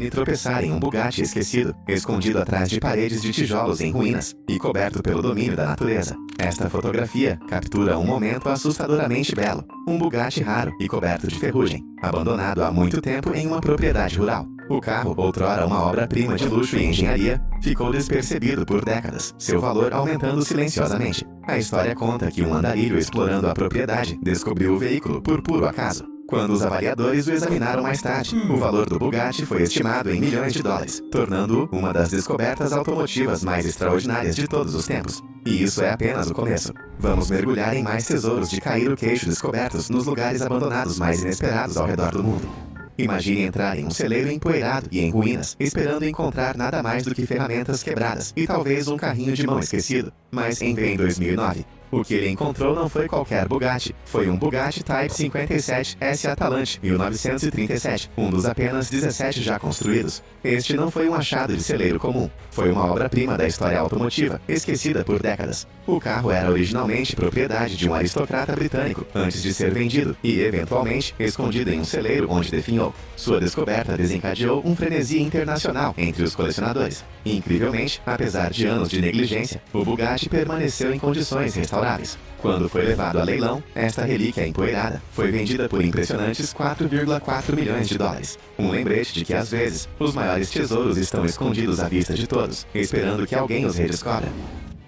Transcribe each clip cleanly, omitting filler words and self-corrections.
e tropeçar em um Bugatti esquecido, escondido atrás de paredes de tijolos em ruínas, e coberto pelo domínio da natureza. Esta fotografia captura um momento assustadoramente belo. Um Bugatti raro e coberto de ferrugem, abandonado há muito tempo em uma propriedade rural. O carro, outrora uma obra-prima de luxo e engenharia, ficou despercebido por décadas, seu valor aumentando silenciosamente. A história conta que um andarilho explorando a propriedade descobriu o veículo por puro acaso. Quando os avaliadores o examinaram mais tarde, o valor do Bugatti foi estimado em milhões de dólares, tornando-o uma das descobertas automotivas mais extraordinárias de todos os tempos. E isso é apenas o começo. Vamos mergulhar em mais tesouros de cair o queixo descobertos nos lugares abandonados mais inesperados ao redor do mundo. Imagine entrar em um celeiro empoeirado e em ruínas, esperando encontrar nada mais do que ferramentas quebradas e talvez um carrinho de mão esquecido. Mas em 2009, o que ele encontrou não foi qualquer Bugatti, foi um Bugatti Type 57 S Atalante 1937, um dos apenas 17 já construídos. Este não foi um achado de celeiro comum, foi uma obra-prima da história automotiva, esquecida por décadas. O carro era originalmente propriedade de um aristocrata britânico, antes de ser vendido, e eventualmente escondido em um celeiro onde definhou. Sua descoberta desencadeou um frenesi internacional entre os colecionadores. Incrivelmente, apesar de anos de negligência, o Bugatti permaneceu em condições restauráveis. Quando foi levado a leilão, esta relíquia empoeirada foi vendida por impressionantes 4,4 milhões de dólares. Um lembrete de que às vezes, os maiores tesouros estão escondidos à vista de todos, esperando que alguém os redescubra.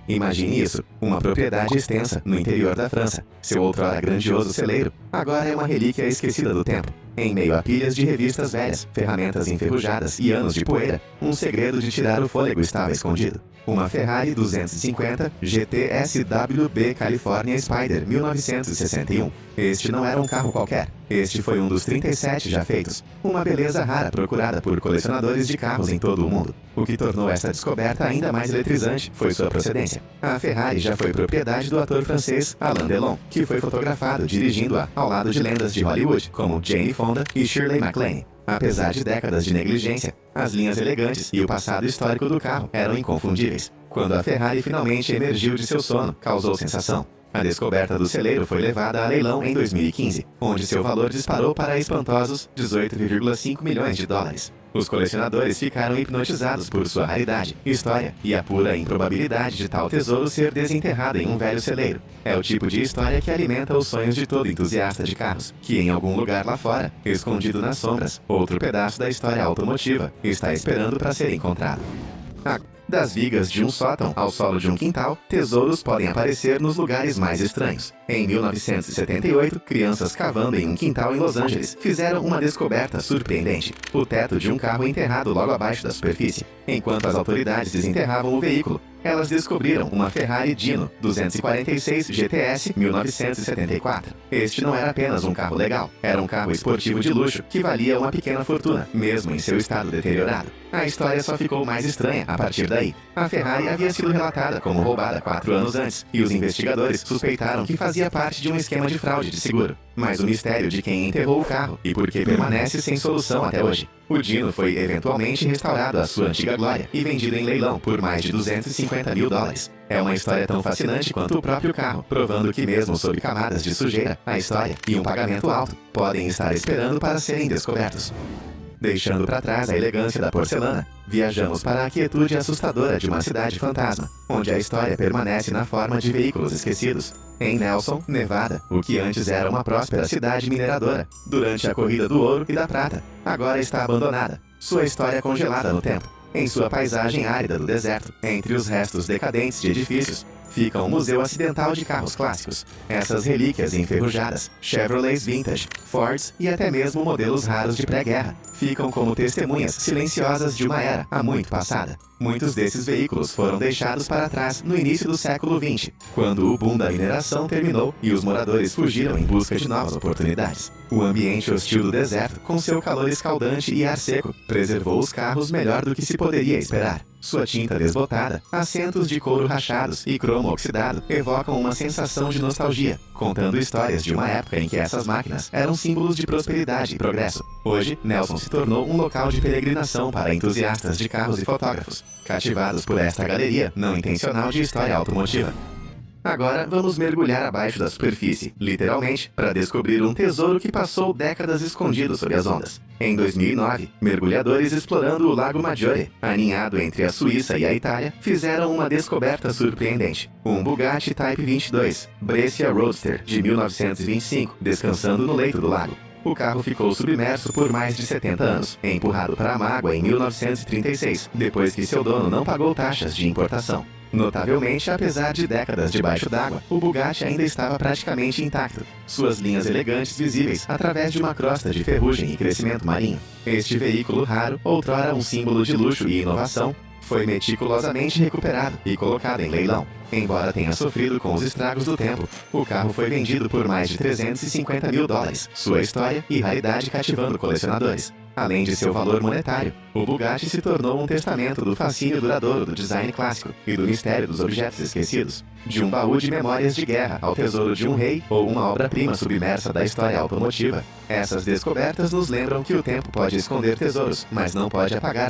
Imagine isso, uma propriedade extensa no interior da França. Seu outrora grandioso celeiro, agora é uma relíquia esquecida do tempo. Em meio a pilhas de revistas velhas, ferramentas enferrujadas e anos de poeira, um segredo de tirar o fôlego estava escondido. Uma Ferrari 250 GT SWB California Spider 1961. Este não era um carro qualquer. Este foi um dos 37 já feitos. Uma beleza rara procurada por colecionadores de carros em todo o mundo. O que tornou esta descoberta ainda mais eletrizante foi sua procedência. A Ferrari já foi propriedade do ator francês Alain Delon, que foi fotografado dirigindo-a ao lado de lendas de Hollywood como Jane Fonda e Shirley MacLaine. Apesar de décadas de negligência, as linhas elegantes e o passado histórico do carro eram inconfundíveis. Quando a Ferrari finalmente emergiu de seu sono, causou sensação. A descoberta do celeiro foi levada a leilão em 2015, onde seu valor disparou para espantosos 18,5 milhões de dólares. Os colecionadores ficaram hipnotizados por sua raridade, história e a pura improbabilidade de tal tesouro ser desenterrado em um velho celeiro. É o tipo de história que alimenta os sonhos de todo entusiasta de carros, que em algum lugar lá fora, escondido nas sombras, outro pedaço da história automotiva está esperando para ser encontrado. Das vigas de um sótão ao solo de um quintal, tesouros podem aparecer nos lugares mais estranhos. Em 1978, crianças cavando em um quintal em Los Angeles fizeram uma descoberta surpreendente: o teto de um carro enterrado logo abaixo da superfície. Enquanto as autoridades desenterravam o veículo, elas descobriram uma Ferrari Dino 246 GTS 1974. Este não era apenas um carro legal, era um carro esportivo de luxo que valia uma pequena fortuna, mesmo em seu estado deteriorado. A história só ficou mais estranha a partir daí. A Ferrari havia sido relatada como roubada 4 anos antes, e os investigadores suspeitaram que fazia parte de um esquema de fraude de seguro. Mas o mistério de quem enterrou o carro e por que permanece sem solução até hoje. O Dino foi eventualmente restaurado à sua antiga glória e vendido em leilão por mais de 250 mil dólares. É uma história tão fascinante quanto o próprio carro, provando que mesmo sob camadas de sujeira, a história e um pagamento alto podem estar esperando para serem descobertos. Deixando para trás a elegância da porcelana, viajamos para a quietude assustadora de uma cidade fantasma, onde a história permanece na forma de veículos esquecidos. Em Nelson, Nevada, o que antes era uma próspera cidade mineradora, durante a corrida do ouro e da prata, agora está abandonada, sua história congelada no tempo. Em sua paisagem árida do deserto, entre os restos decadentes de edifícios, fica um museu acidental de carros clássicos. Essas relíquias enferrujadas, Chevrolets vintage, Fords e até mesmo modelos raros de pré-guerra, ficam como testemunhas silenciosas de uma era há muito passada. Muitos desses veículos foram deixados para trás no início do século XX, quando o boom da mineração terminou e os moradores fugiram em busca de novas oportunidades. O ambiente hostil do deserto, com seu calor escaldante e ar seco, preservou os carros melhor do que se poderia esperar. Sua tinta desbotada, assentos de couro rachados e cromo oxidado evocam uma sensação de nostalgia, contando histórias de uma época em que essas máquinas eram símbolos de prosperidade e progresso. Hoje, Nelson se tornou um local de peregrinação para entusiastas de carros e fotógrafos, cativados por esta galeria não intencional de história automotiva. Agora vamos mergulhar abaixo da superfície, literalmente, para descobrir um tesouro que passou décadas escondido sob as ondas. Em 2009, mergulhadores explorando o Lago Maggiore, aninhado entre a Suíça e a Itália, fizeram uma descoberta surpreendente. Um Bugatti Type 22, Brescia Roadster, de 1925, descansando no leito do lago. O carro ficou submerso por mais de 70 anos, empurrado para a mágoa em 1936, depois que seu dono não pagou taxas de importação. Notavelmente, apesar de décadas debaixo d'água, o Bugatti ainda estava praticamente intacto, suas linhas elegantes visíveis através de uma crosta de ferrugem e crescimento marinho. Este veículo raro, outrora um símbolo de luxo e inovação, foi meticulosamente recuperado e colocado em leilão. Embora tenha sofrido com os estragos do tempo, o carro foi vendido por mais de $350 mil, sua história e raridade cativando colecionadores. Além de seu valor monetário, o Bugatti se tornou um testamento do fascínio duradouro do design clássico e do mistério dos objetos esquecidos. De um baú de memórias de guerra ao tesouro de um rei ou uma obra-prima submersa da história automotiva, essas descobertas nos lembram que o tempo pode esconder tesouros, mas não pode apagar